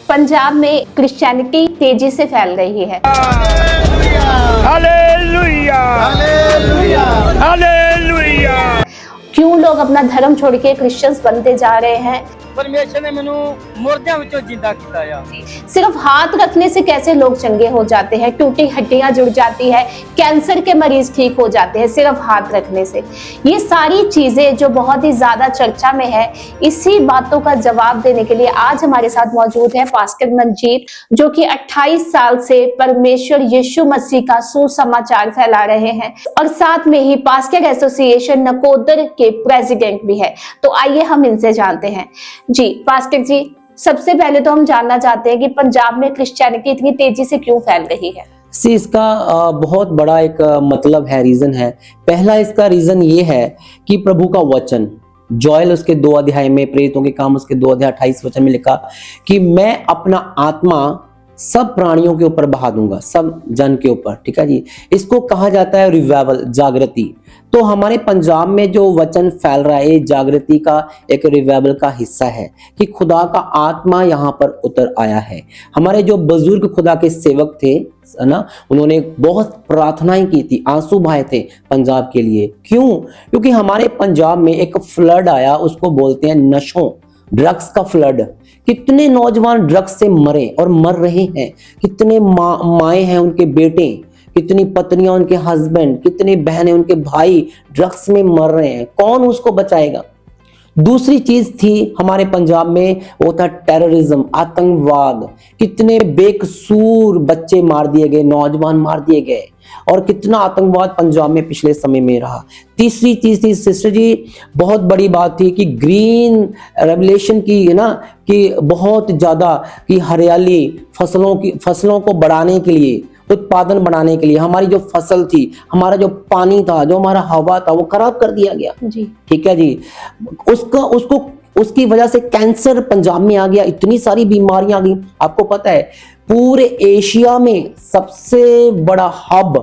पंजाब में क्रिश्चियनिटी तेजी से फैल रही है। Hallelujah, hallelujah, hallelujah. क्यों लोग अपना धर्म छोड़ के क्रिश्चियंस बनते जा रहे हैं? परमेश्वर ने मैनू मुर्दियां विचों जिंदा किया है। सिर्फ हाथ रखने से कैसे लोग चंगे हो जाते हैं, टूटी हड्डियां जुड़ जाती है, कैंसर के मरीज ठीक हो जाते हैं सिर्फ हाथ रखने से। ये सारी चीजें जो बहुत ही ज्यादा चर्चा में है, इसी बातों का जवाब देने के लिए आज हमारे साथ मौजूद है पास्टर मंजीत, जो कि 28 साल से परमेश्वर यीशु मसीह का सुसमाचार फैला रहे हैं और साथ में ही पास्टर एसोसिएशन नकोदर के प्रेसिडेंट भी है। तो आइए हम इनसे जानते हैं। जी पास्टर जी, सबसे पहले तो हम जानना चाहते हैं कि पंजाब में क्रिश्चियनिटी इतनी तेजी से क्यों फैल रही है? इसका बहुत बड़ा एक मतलब है, रीजन है। पहला इसका रीजन ये है कि प्रभु का वचन जोएल उसके 2 अध्याय में, प्रेरितों के काम उसके 2 अध्याय 28 वचन में लिखा कि मैं अपना आत्मा सब प्राणियों के ऊपर बहा दूंगा, सब जन के ऊपर। ठीक है जी, इसको कहा जाता है रिवाइवल, जागृति। तो हमारे पंजाब में जो वचन फैल रहा है, जागृति का एक रिवाइवल का हिस्सा है कि खुदा का आत्मा यहाँ पर उतर आया है। हमारे जो बुजुर्ग खुदा के सेवक थे ना, उन्होंने बहुत प्रार्थनाएं की थी, आंसू बहाए थे पंजाब के लिए। क्यों? क्योंकि हमारे पंजाब में एक फ्लड आया, उसको बोलते हैं नशों, ड्रग्स का फ्लड। कितने नौजवान ड्रग्स से मरे और मर रहे हैं, कितने माएँ हैं, उनके बेटे, कितनी पत्नियां, उनके हस्बैंड, कितनी बहनें, उनके भाई ड्रग्स में मर रहे हैं। कौन उसको बचाएगा? दूसरी चीज थी हमारे पंजाब में, वो था टेररिज्म, आतंकवाद। कितने बेकसूर बच्चे मार दिए गए, नौजवान मार दिए गए, और कितना आतंकवाद पंजाब में पिछले समय में रहा। तीसरी चीज थी सिस्टर जी, बहुत बड़ी बात थी कि ग्रीन रेवोल्यूशन की, है ना, कि बहुत ज्यादा कि हरियाली, फसलों को बढ़ाने के लिए, उत्पादन बढ़ाने के लिए हमारी जो फसल थी, हमारा जो पानी था, जो हमारा हवा था, वो खराब कर दिया गया जी। ठीक है जी, उसकी वजह से कैंसर पंजाब में आ गया, इतनी सारी बीमारियां आ गई। आपको पता है पूरे एशिया में सबसे बड़ा हब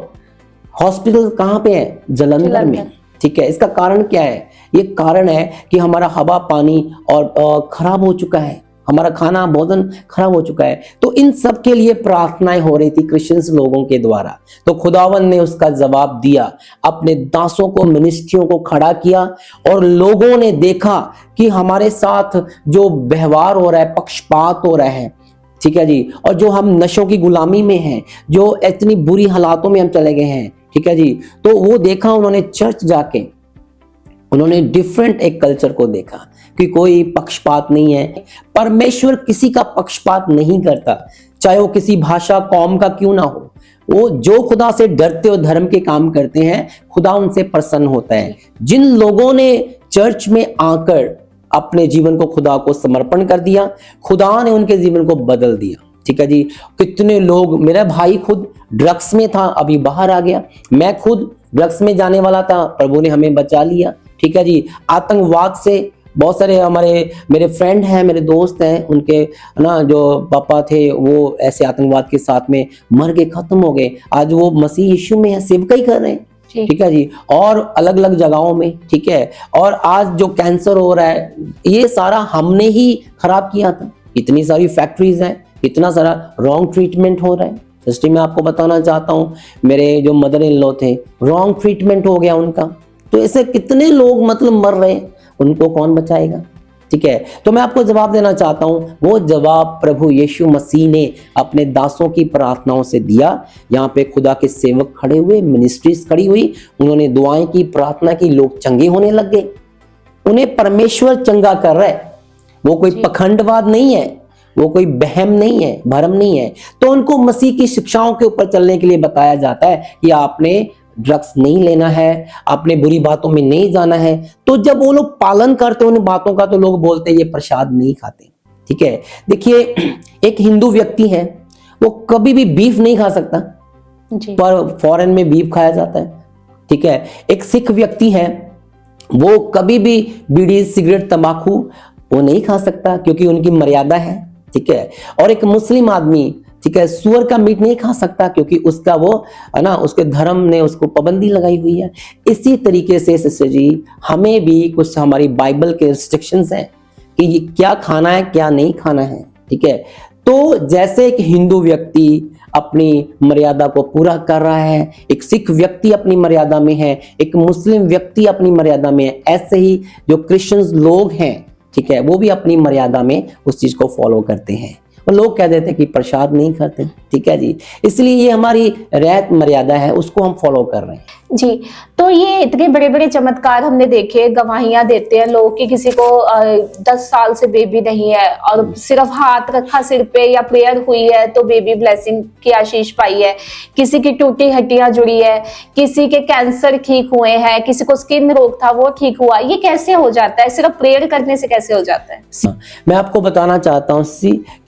हॉस्पिटल कहाँ पे है? जलंधर में। ठीक है, इसका कारण क्या है? ये कारण है कि हमारा हवा, पानी और खराब हो चुका है, हमारा खाना भोजन खराब हो चुका है। तो इन सब के लिए प्रार्थनाएं हो रही थी क्रिश्चियंस लोगों के द्वारा। तो खुदावन ने उसका जवाब दिया, अपने दासों को, मिनिस्ट्रियों को खड़ा किया, और लोगों ने देखा कि हमारे साथ जो व्यवहार हो रहा है, पक्षपात हो रहा है। ठीक है जी, और जो हम नशों की गुलामी में हैं, जो इतनी बुरी हालातों में हम चले गए हैं। ठीक है जी, तो वो देखा उन्होंने, चर्च जाके उन्होंने डिफरेंट एक कल्चर को देखा कि कोई पक्षपात नहीं है। परमेश्वर किसी का पक्षपात नहीं करता, चाहे वो किसी भाषा, कौम का क्यों ना हो। वो जो खुदा से डरते और धर्म के काम करते हैं, खुदा उनसे प्रसन्न होता है। जिन लोगों ने चर्च में आकर अपने जीवन को खुदा को समर्पण कर दिया, खुदा ने उनके जीवन को बदल दिया। ठीक है जी, कितने लोग, मेरा भाई खुद ड्रग्स में था, अभी बाहर आ गया। मैं खुद ड्रग्स में जाने वाला था, प्रभु ने हमें बचा लिया। ठीक है जी, आतंकवाद से बहुत सारे मेरे फ्रेंड हैं, मेरे दोस्त हैं, उनके ना जो पापा थे वो ऐसे आतंकवाद के साथ में मर के खत्म हो गए। आज वो मसीह यीशु में है, सेवकाई कर रहे हैं। ठीक है जी, और अलग अलग जगहों में। ठीक है, और आज जो कैंसर हो रहा है, ये सारा हमने ही खराब किया था। इतनी सारी फैक्ट्रीज हैं, इतना सारा रॉन्ग ट्रीटमेंट हो रहा है। जैसे मैं आपको बताना चाहता हूँ, मेरे जो मदर इन लॉ थे, रॉन्ग ट्रीटमेंट हो गया उनका। तो ऐसे कितने लोग मतलब मर रहे हैं, उनको कौन बचाएगा? ठीक है, तो मैं आपको जवाब देना चाहता हूं, वो जवाब प्रभु यीशु मसीह ने अपने दासों की प्रार्थनाओं से दिया। यहाँ पे खुदा के सेवक खड़े हुए, मिनिस्ट्रीज खड़ी हुई, उन्होंने दुआएं की, प्रार्थना की, लोग चंगे होने लग गए। उन्हें परमेश्वर चंगा कर रहा है, वो कोई पखंडवाद नहीं है, वो कोई बहम नहीं है, भरम नहीं है। तो उनको मसीह की शिक्षाओं के ऊपर चलने के लिए बताया जाता है कि आपने ड्रग्स नहीं लेना है, आपने बुरी बातों में नहीं जाना है। तो जब वो लोग पालन करते हैं उन बातों का, तो लोग बोलते हैं ये प्रसाद नहीं खाते। ठीक है, देखिए एक हिंदू व्यक्ति है, वो कभी भी बीफ नहीं खा सकता जी। पर फॉरेन में बीफ खाया जाता है। ठीक है, एक सिख व्यक्ति है, वो कभी भी बीड़ी, सिगरेट, तंबाकू वो नहीं खा सकता क्योंकि उनकी मर्यादा है। ठीक है, और एक मुस्लिम आदमी, ठीक है, सुअर का मीट नहीं खा सकता क्योंकि उसका वो है ना, उसके धर्म ने उसको पाबंदी लगाई हुई है। इसी तरीके से सिस्टर जी, हमें भी कुछ हमारी बाइबल के रिस्ट्रिक्शंस हैं कि क्या खाना है, क्या नहीं खाना है। ठीक है, तो जैसे एक हिंदू व्यक्ति अपनी मर्यादा को पूरा कर रहा है, एक सिख व्यक्ति अपनी मर्यादा में है, एक मुस्लिम व्यक्ति अपनी मर्यादा में है, ऐसे ही जो क्रिश्चियंस लोग हैं, ठीक है, वो भी अपनी मर्यादा में उस चीज को फॉलो करते हैं। और लोग कह देते हैं कि प्रसाद नहीं खाते, ठीक है जी, इसलिए ये हमारी रहत मर्यादा है, उसको हम फॉलो कर रहे हैं जी। तो ये इतने बड़े बड़े चमत्कार हमने देखे, गवाहियां देते हैं लोग कि किसी को 10 साल से बेबी नहीं है और सिर्फ हाथ रखा सिर पे या प्रेयर हुई है तो बेबी ब्लेसिंग की आशीष पाई है, किसी की टूटी हड्डियां जुड़ी है, किसी के कैंसर ठीक हुए हैं, किसी को स्किन रोग था वो ठीक हुआ। ये कैसे हो जाता है? सिर्फ प्रेयर करने से कैसे हो जाता है? मैं आपको बताना चाहता हूँ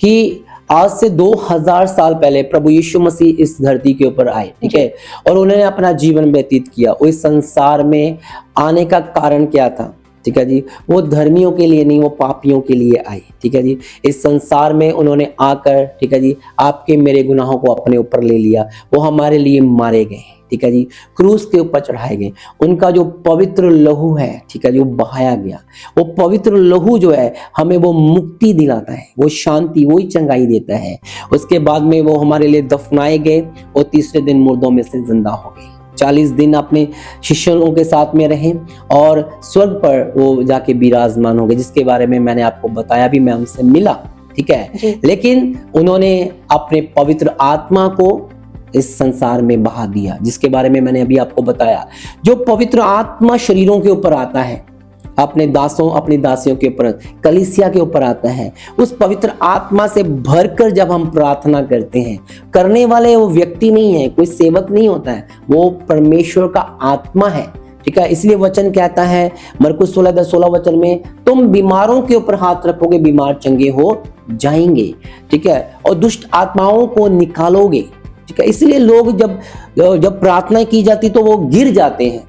कि आज से 2000 साल पहले प्रभु यीशु मसीह इस धरती के ऊपर आए, ठीक है, और उन्होंने अपना जीवन व्यतीत किया। इस संसार में आने का कारण क्या था? ठीक है जी, वो धर्मियों के लिए नहीं, वो पापियों के लिए आए, ठीक है जी। इस संसार में उन्होंने आकर, ठीक है जी, आपके मेरे गुनाहों को अपने ऊपर ले लिया, वो हमारे लिए मारे गए, ठीक है जी, क्रूस के ऊपर चढ़ाए गए। उनका जो पवित्र लहू है, ठीक है जी, वो बहाया गया। वो पवित्र लहू जो है हमें वो मुक्ति दिलाता है, वो शांति, वही चंगाई देता है। उसके बाद में वो हमारे लिए दफनाए गए और तीसरे दिन मुर्दों में से जिंदा हो गए। 40 दिन अपने शिष्यों के साथ में रहे और स्वर्ग पर वो जाके विराजमान हो गए, जिसके बारे में मैंने आपको बताया भी, मैं उनसे मिला, ठीक है। लेकिन उन्होंने अपने पवित्र आत्मा को इस संसार में बहा दिया, जिसके बारे में मैंने अभी आपको बताया। जो पवित्र आत्मा शरीरों के ऊपर आता है, अपने दासों अपनी दासियों के ऊपर, कलीसिया के ऊपर आता है, उस पवित्र आत्मा से भरकर जब हम प्रार्थना करते हैं, करने वाले वो व्यक्ति नहीं है, कोई सेवक नहीं होता है, वो परमेश्वर का आत्मा है, ठीक है। इसलिए वचन कहता है मरकुस 16:16 वचन में, तुम बीमारों के ऊपर हाथ रखोगे, बीमार चंगे हो जाएंगे, ठीक है, और दुष्ट आत्माओं को निकालोगे, ठीक है। इसलिए लोग जब प्रार्थना की जाती तो वो गिर जाते हैं।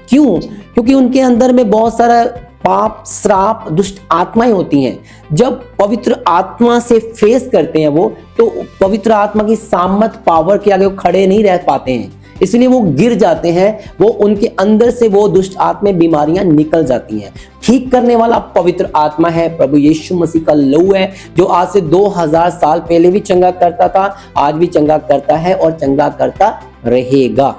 क्यों? क्योंकि उनके अंदर में बहुत सारा पाप, श्राप, दुष्ट आत्माएं होती हैं। जब पवित्र आत्मा से फेस करते हैं वो, तो पवित्र आत्मा की सामर्थ, पावर के आगे वो खड़े नहीं रह पाते हैं, इसलिए वो गिर जाते हैं। वो उनके अंदर से वो दुष्ट आत्माएं, बीमारियां निकल जाती हैं। ठीक करने वाला पवित्र आत्मा है, प्रभु यीशु मसीह का लहू है, जो आज से 2000 साल पहले भी चंगा करता था, आज भी चंगा करता है और चंगा करता रहेगा।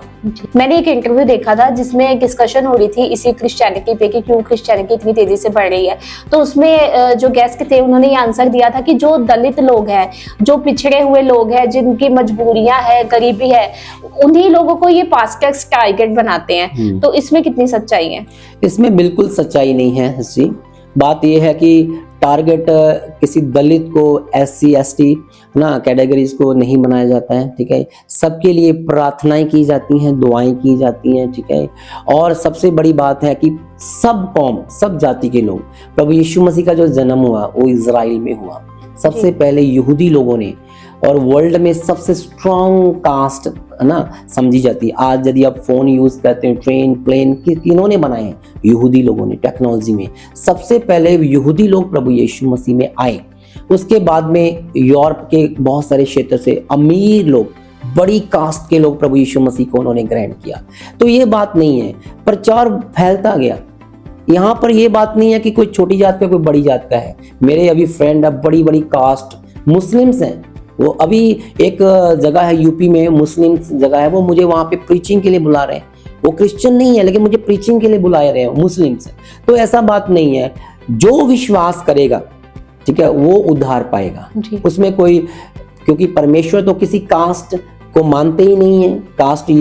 मैंने एक इंटरव्यू देखा था जिसमें एक डिस्कशन हो रही थी इसी क्रिश्चियनिटी पे कि क्यों क्रिश्चियनिटी इतनी तेजी से बढ़ रही है। तो उसमें जो गेस्ट थे उन्होंने ये आंसर दिया था कि जो दलित लोग हैं, जो पिछड़े हुए लोग हैं, जिनकी मजबूरियां है, गरीबी है, उन्हीं लोगों को ये पास्टर्स टारगेट बनाते हैं। तो इसमें कितनी सच्चाई है? इसमें बिल्कुल सच्चाई नहीं है। बात यह है कि टारगेट किसी दलित को, SC ST ना कैटेगरीज को नहीं बनाया जाता है, ठीक है। सबके लिए प्रार्थनाएं की जाती हैं, दुआएं की जाती हैं, ठीक है। और सबसे बड़ी बात है कि सब कौम, सब जाति के लोग, प्रभु यीशु मसीह का जो जन्म हुआ वो इजराइल में हुआ। सबसे पहले यहूदी लोगों ने, और वर्ल्ड में सबसे स्ट्रॉन्ग कास्ट है ना समझी जाती है। आज यदि आप फोन यूज करते हैं, ट्रेन, प्लेन, किन्होंने बनाए हैं? यहूदी लोगों ने। टेक्नोलॉजी में सबसे पहले यहूदी लोग प्रभु यीशु मसीह में आए। उसके बाद में यूरोप के बहुत सारे क्षेत्र से अमीर लोग, बड़ी कास्ट के लोग प्रभु यीशु मसीह को उन्होंने ग्रहण किया। तो ये बात नहीं है, प्रचार फैलता गया। यहाँ पर ये बात नहीं है कि कोई छोटी जात का कोई बड़ी जात का है। मेरे अभी फ्रेंड अब बड़ी बड़ी कास्ट मुस्लिम्स हैं, वो अभी एक जगह है यूपी में, मुस्लिम जगह है, वो मुझे वहाँ पे प्रीचिंग के लिए बुला रहे हैं। वो क्रिश्चियन नहीं है लेकिन मुझे प्रीचिंग के लिए बुला रहे हैं, मुस्लिम्स हैं। तो ऐसा बात नहीं है, जो विश्वास करेगा, ठीक है, वो उद्धार पाएगा। उसमें कोई, क्योंकि परमेश्वर तो किसी कास्ट को मानते ही नहीं है। कास्ट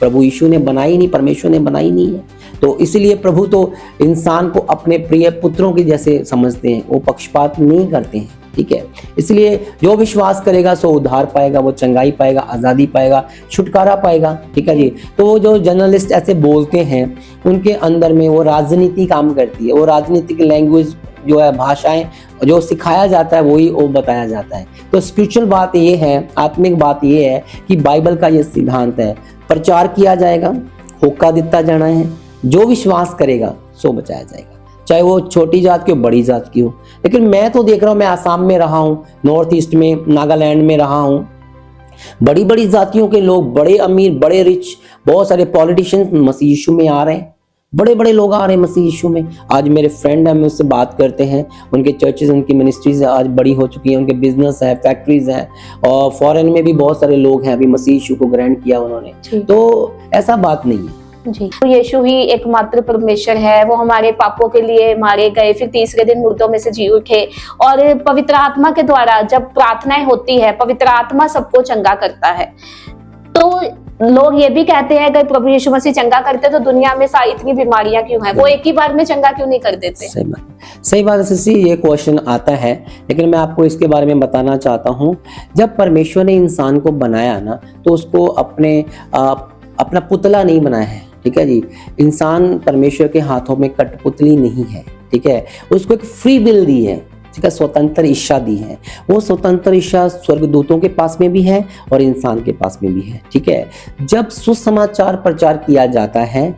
प्रभु यीशु ने बनाई नहीं, परमेश्वर ने बनाई नहीं है। तो इसलिए प्रभु तो इंसान को अपने प्रिय पुत्रों के जैसे समझते हैं, वो पक्षपात नहीं करते हैं, ठीक है। इसलिए जो विश्वास करेगा सो उद्धार पाएगा, वो चंगाई पाएगा, आज़ादी पाएगा, छुटकारा पाएगा, ठीक है जी। तो वो जो जर्नलिस्ट ऐसे बोलते हैं, उनके अंदर में वो राजनीति काम करती है। वो राजनीतिक लैंग्वेज जो है, भाषाएं जो सिखाया जाता है वही वो बताया जाता है। तो स्पिरिचुअल बात ये है, आत्मिक बात ये है कि बाइबल का ये सिद्धांत है, प्रचार किया जाएगा, होका दिता जाना है, जो विश्वास करेगा सो बचाया जाएगा, चाहे वो छोटी जात की हो, बड़ी जात की हो। लेकिन मैं तो देख रहा हूँ, मैं आसाम में रहा हूँ, नॉर्थ ईस्ट में, नागालैंड में रहा हूँ, बड़ी बड़ी जातियों के लोग, बड़े अमीर, बड़े रिच, बहुत सारे पॉलिटिशियंस मसीह यीशु में आ रहे हैं। बड़े बड़े लोग आ रहे हैं मसीह यीशु में। आज मेरे फ्रेंड हैं, हम उससे बात करते हैं, उनके चर्चेज, उनकी मिनिस्ट्रीज आज बड़ी हो चुकी हैं, उनके बिजनेस है, फैक्ट्रीज हैं, और फॉरेन में भी बहुत सारे लोग हैं अभी मसीह यीशु को ग्रहण किया उन्होंने। तो ऐसा बात नहीं है जी, तो यीशु ही एकमात्र परमेश्वर है। वो हमारे पापों के लिए मारे गए, फिर तीसरे दिन मुर्दों में से जी उठे, और पवित्र आत्मा के द्वारा जब प्रार्थनाएं होती है, पवित्र आत्मा सबको चंगा करता है। तो लोग ये भी कहते हैं अगर प्रभु यीशु मसीह चंगा करते तो दुनिया में इतनी बीमारियां क्यों हैं, वो एक ही बार में चंगा क्यों नहीं कर देते? सही बात है सिसी, ये क्वेश्चन आता है, लेकिन मैं आपको इसके बारे में बताना चाहता हूँ। जब परमेश्वर ने इंसान को बनाया ना, तो उसको अपना पुतला नहीं बनाया है, ठीक है जी। इंसान परमेश्वर के हाथों में कठपुतली नहीं है, ठीक है। उसको एक फ्री विल दी है, ठीक है, स्वतंत्र इच्छा दी है। वो स्वतंत्र इच्छा स्वर्गदूतों के पास में भी है और इंसान के पास में भी है, ठीक है। जब सुसमाचार प्रचार किया जाता है,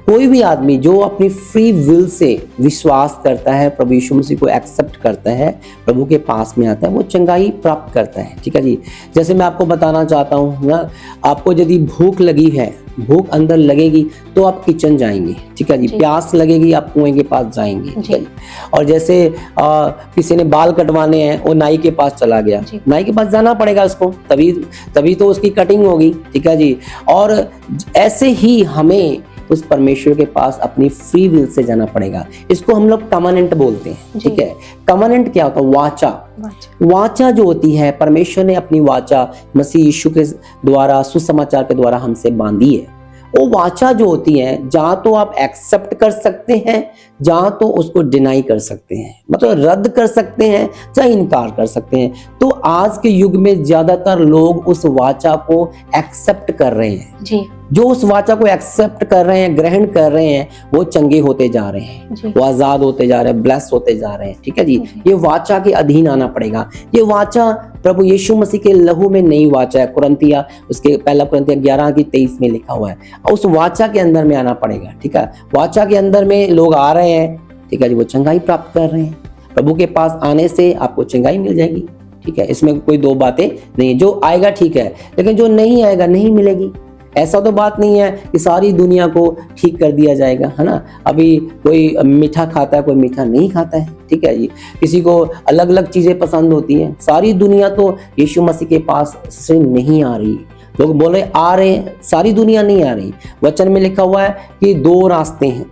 कोई भी आदमी जो अपनी फ्री विल से विश्वास करता है, प्रभु यीशु मसीह को एक्सेप्ट करता है, प्रभु के पास में आता है, वो चंगाई प्राप्त करता है, ठीक है जी। जैसे मैं आपको बताना चाहता हूँ ना, आपको यदि भूख लगी है, भूख अंदर लगेगी तो आप किचन जाएंगे, ठीक है जी। प्यास लगेगी आप कुएं के पास जाएंगे, ठीक है जी। और जैसे किसी ने बाल कटवाने हैं, वो नाई के पास चला गया, नाई के पास जाना पड़ेगा उसको, तभी तो उसकी कटिंग होगी, ठीक है जी। और ऐसे ही हमें उस परमेश्वर के पास अपनी फ्री विल से जाना पड़ेगा। इसको हम लोग कमनेंट बोलते हैं, ठीक है। कमनेंट क्या होता है? वाचा जो होती है, परमेश्वर ने अपनी वाचा मसीह यीशु के द्वारा, सुसमाचार के द्वारा हमसे बांधी है। वो वाचा जो होती है, जहां तो आप एक्सेप्ट कर सकते हैं, जहां तो उसको डिनाई कर सकते हैं, मतलब रद्द कर सकते हैं, चाहे इनकार कर सकते हैं। तो आज के युग में ज्यादातर लोग उस वाचा को एक्सेप्ट कर रहे हैं जी। जो उस वाचा को एक्सेप्ट कर रहे हैं, ग्रहण कर रहे हैं, वो चंगे होते जा रहे हैं, वो आजाद होते जा रहे हैं, ब्लेस होते जा रहे हैं, ठीक है जी। ये वाचा के अधीन आना पड़ेगा। ये वाचा प्रभु यीशु मसीह के लहू में नई वाचा है, कुरिन्थिया उसके पहला कुरिन्थिया 11:23 में लिखा हुआ है। उस वाचा के अंदर में आना पड़ेगा, ठीक है। वाचा के अंदर में लोग आ रहे हैं, ठीक है जी, वो चंगाई प्राप्त कर रहे हैं। प्रभु के पास आने से आपको चंगाई मिल जाएगी, ठीक है। इसमें कोई दो बातें नहीं है। जो आएगा ठीक है, लेकिन जो नहीं आएगा नहीं मिलेगी। ऐसा तो बात नहीं है कि सारी दुनिया को ठीक कर दिया जाएगा, है ना। अभी कोई मीठा खाता है, कोई मीठा नहीं खाता है, ठीक है जी। किसी को अलग अलग चीजें पसंद होती हैं। सारी दुनिया तो यीशु मसीह के पास से नहीं आ रही। लोग बोल रहे आ रहे हैं, सारी दुनिया नहीं आ रही। वचन में लिखा हुआ है कि 2 रास्ते हैं,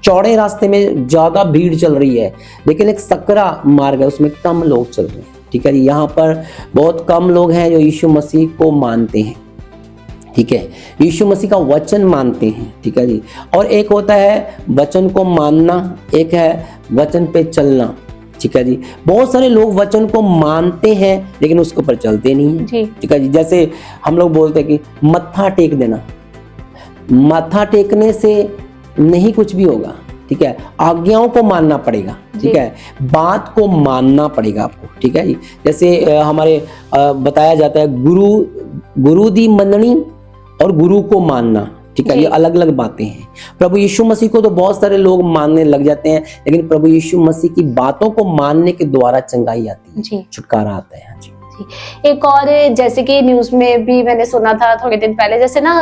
चौड़े रास्ते में ज्यादा भीड़ चल रही है, लेकिन एक सकरा मार्ग है, उसमें कम लोग चल रहे हैं, ठीक है जी। यहाँ पर बहुत कम लोग हैं जो यीशु मसीह को मानते हैं, ठीक है, यीशु मसीह का वचन मानते हैं, ठीक है जी। और एक होता है वचन को मानना, एक है वचन पे चलना, ठीक है जी। बहुत सारे लोग वचन को मानते हैं लेकिन उसके ऊपर चलते नहीं है, ठीक है जी। जैसे हम लोग बोलते हैं कि मत्था टेक देना, मत्था टेकने से नहीं कुछ भी होगा, ठीक है। आज्ञाओं को मानना पड़ेगा, ठीक है, बात को मानना पड़ेगा आपको, ठीक है जी। जैसे हमारे बताया जाता है गुरु दी मननी और गुरु को मानना, ठीक है, ये अलग अलग बातें हैं। प्रभु यीशु मसीह को तो बहुत सारे लोग मानने लग जाते हैं, लेकिन प्रभु यीशु मसीह की बातों को मानने के द्वारा चंगाई आती है, छुटकारा आता है जी। एक और जैसे कि न्यूज में भी मैंने सुना था थोड़े दिन पहले, जैसे ना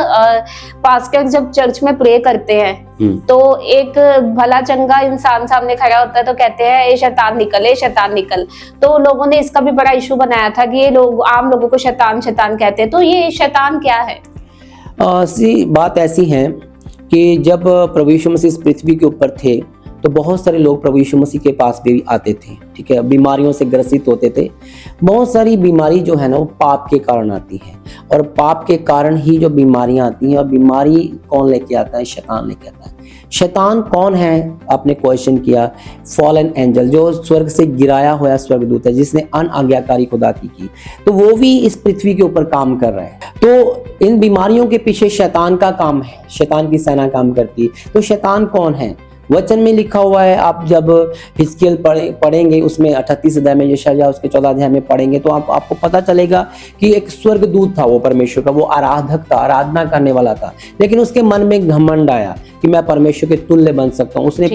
पास्टर जब चर्च में प्रे करते हैं तो एक भला चंगा इंसान सामने खड़ा होता है तो कहते हैं ये शैतान निकल, ये शैतान निकल। तो लोगों ने इसका भी बड़ा इशू बनाया था कि ये लोग आम लोगों को शैतान शैतान कहते हैं। तो ये शैतान क्या है? बात ऐसी है कि जब प्रभु यीशु मसीह इस पृथ्वी के ऊपर थे तो बहुत सारे लोग प्रभु यीशु मसीह के पास भी आते थे, ठीक है, बीमारियों से ग्रसित होते थे। बहुत सारी बीमारी जो है ना वो पाप के कारण आती है, और पाप के कारण ही जो बीमारियां आती हैं, और बीमारी कौन लेके आता है? शैतान लेके आता है। शैतान कौन है? आपने क्वेश्चन किया। फॉलन एंजल, जो स्वर्ग से गिराया हुआ स्वर्गदूत है, जिसने अनाज्ञाकारी खुदा की, तो वो भी इस पृथ्वी के ऊपर काम कर रहा है। तो इन बीमारियों के पीछे शैतान का काम है, शैतान की सेना काम करती है। तो शैतान कौन है? वचन में लिखा हुआ है, आप जब हिजकियेल पढ़ेंगे उसमें 38 अध्याय में, यशायाह उसके 14 अध्याय में पढ़ेंगे तो आपको पता चलेगा कि एक स्वर्गदूत था वो परमेश्वर का, वो आराधक था, आराधना करने वाला था, लेकिन उसके मन में घमंड आया कि मैं परमेश्वर के तुल्य बन सकता हूँ। उसने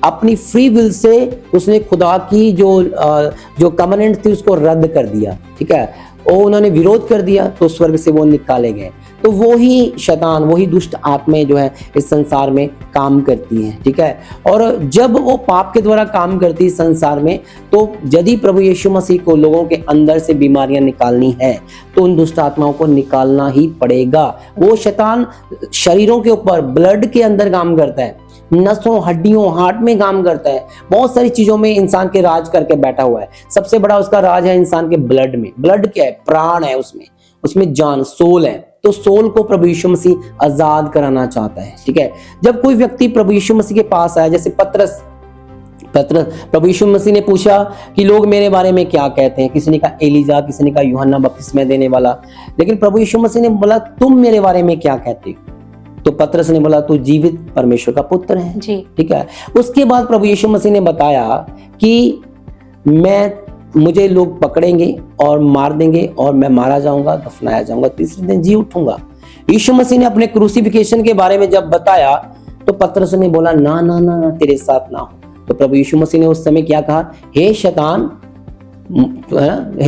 अपनी फ्री विल से उसने खुदा की जो कमेंट थी उसको रद्द कर दिया, ठीक है, और उन्होंने विरोध कर दिया, तो स्वर्ग से वो निकाले गए। तो वो ही शैतान, वही दुष्ट आत्माएं जो है इस संसार में काम करती हैं, ठीक है। और जब वो पाप के द्वारा काम करती है संसार में, तो यदि प्रभु यीशु मसीह को लोगों के अंदर से बीमारियां निकालनी है तो उन दुष्ट आत्माओं को निकालना ही पड़ेगा। वो शैतान शरीरों के ऊपर, ब्लड के अंदर काम करता है, नसों, हड्डियों, हार्ट में काम करता है, बहुत सारी चीजों में इंसान के राज करके बैठा हुआ है। सबसे बड़ा उसका राज है इंसान के ब्लड में। ब्लड क्या है? प्राण है, उसमें जान, सोल है। तो सोल को प्रभु यीशु मसीह आजाद कराना चाहता है, ठीक है। जब कोई व्यक्ति प्रभु यीशु मसीह के पास आया, जैसे पतरस, प्रभु यीशु मसीह ने पूछा कि लोग मेरे बारे में क्या कहते हैं। किसी ने कहा एलीजा, किसी ने कहा यूहन्ना बपतिस्मा देने वाला, लेकिन प्रभु यीशु मसीह ने बोला तुम मेरे बारे में क्या कहते हो? तो पतरस ने बोला तू जीवित परमेश्वर का पुत्र है, ठीक है। उसके बाद प्रभु यीशु मसीह ने बताया कि मुझे लोग पकड़ेंगे और मार देंगे और मैं मारा जाऊंगा, दफनाया जाऊंगा, तीसरे दिन जी उठूंगा। यीशु मसीह ने अपने क्रूसिफिकेशन के बारे में जब बताया तो पतरस ने बोला ना ना ना ना, तेरे साथ ना हो। तो प्रभु यीशु मसीह ने उस समय क्या कहा? हे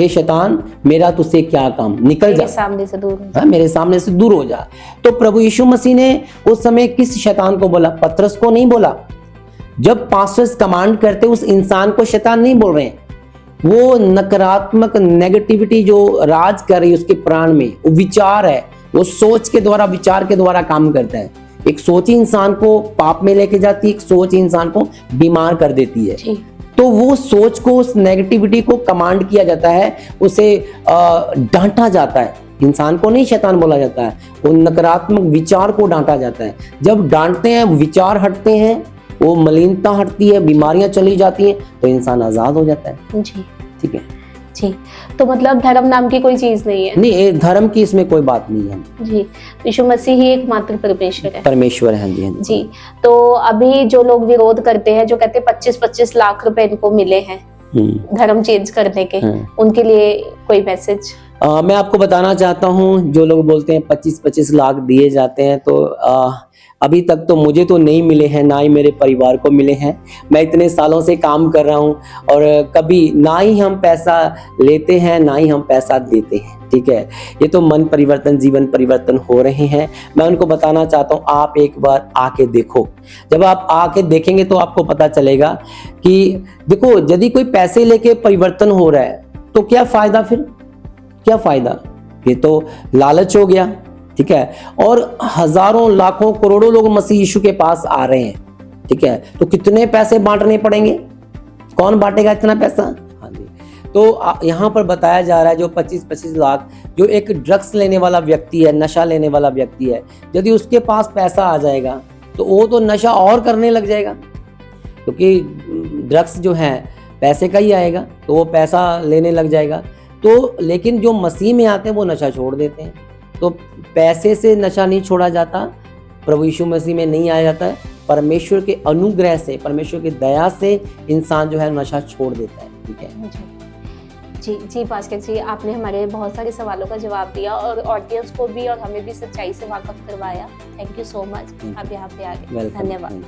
शैतान, मेरा तुझसे क्या काम, निकल जा, सामने से दूर हो जा। मेरे सामने से दूर हो जा। तो प्रभु यीशु मसीह ने उस समय किस शैतान को बोला? पतरस को नहीं बोला। जब पास्टर्स कमांड करते उस इंसान को शैतान नहीं बोल रहे हैं। वो नकारात्मक नेगेटिविटी जो राज कर रही है उसके प्राण में, वो विचार है, वो सोच के द्वारा, विचार के द्वारा काम करता है। एक सोच ही इंसान को पाप में लेके जाती है, एक सोच ही इंसान को बीमार कर देती है। तो वो सोच को, उस नेगेटिविटी को कमांड किया जाता है, उसे डांटा जाता है। इंसान को नहीं शैतान बोला जाता है, वो नकारात्मक विचार को डांटा जाता है। जब डांटते हैं, विचार हटते हैं, वो मलिनता हटती है, बीमारियां चली जाती हैं, तो इंसान आजाद हो जाता है। जी, ठीक है जी। तो मतलब धर्म नाम की कोई चीज नहीं है? नहीं, धर्म की इसमें कोई बात नहीं है जी। यीशु मसीह ही एकमात्र परमेश्वर है। परमेश्वर है जी। जी। तो अभी जो लोग विरोध करते हैं, जो कहते हैं 25-25 लाख रुपए इनको मिले हैं धर्म चेंज करने के, उनके लिए कोई मैसेज? मैं आपको बताना चाहता हूँ, जो लोग बोलते हैं 25-25 लाख दिए जाते हैं, तो अभी तक तो मुझे तो नहीं मिले हैं, ना ही मेरे परिवार को मिले हैं। मैं इतने सालों से काम कर रहा हूँ और कभी ना ही हम पैसा लेते हैं, ना ही हम पैसा देते हैं, ठीक है। ये तो मन परिवर्तन, जीवन परिवर्तन हो रहे हैं। मैं उनको बताना चाहता हूँ, आप एक बार आके देखो। जब आप आके देखेंगे तो आपको पता चलेगा कि देखो, यदि कोई पैसे लेके परिवर्तन हो रहा है तो क्या फायदा? फिर क्या फायदा? ये तो लालच हो गया, ठीक है। और हजारों, लाखों, करोड़ों लोग मसीह यीशु के पास आ रहे हैं, ठीक है। तो कितने पैसे बांटने पड़ेंगे? कौन बांटेगा इतना पैसा? हाँ जी। तो यहाँ पर बताया जा रहा है जो 25-25 लाख, जो एक ड्रग्स लेने वाला व्यक्ति है, नशा लेने वाला व्यक्ति है, यदि उसके पास पैसा आ जाएगा तो वो तो नशा और करने लग जाएगा, क्योंकि ड्रग्स जो है पैसे का ही आएगा, तो वो पैसा लेने लग जाएगा। तो लेकिन जो मसीह में आते हैं वो नशा छोड़ देते हैं। तो पैसे से नशा नहीं छोड़ा जाता, प्रभु यीशु मसीह में नहीं आया जाता है। परमेश्वर के अनुग्रह से, परमेश्वर की दया से इंसान जो है नशा छोड़ देता है, ठीक है। जी जी पास्टर जी, आपने हमारे बहुत सारे सवालों का जवाब दिया और ऑडियंस को भी और हमें भी सच्चाई से वाकफ करवाया। Thank you so much. आप यहाँ पे आ गए, धन्यवाद।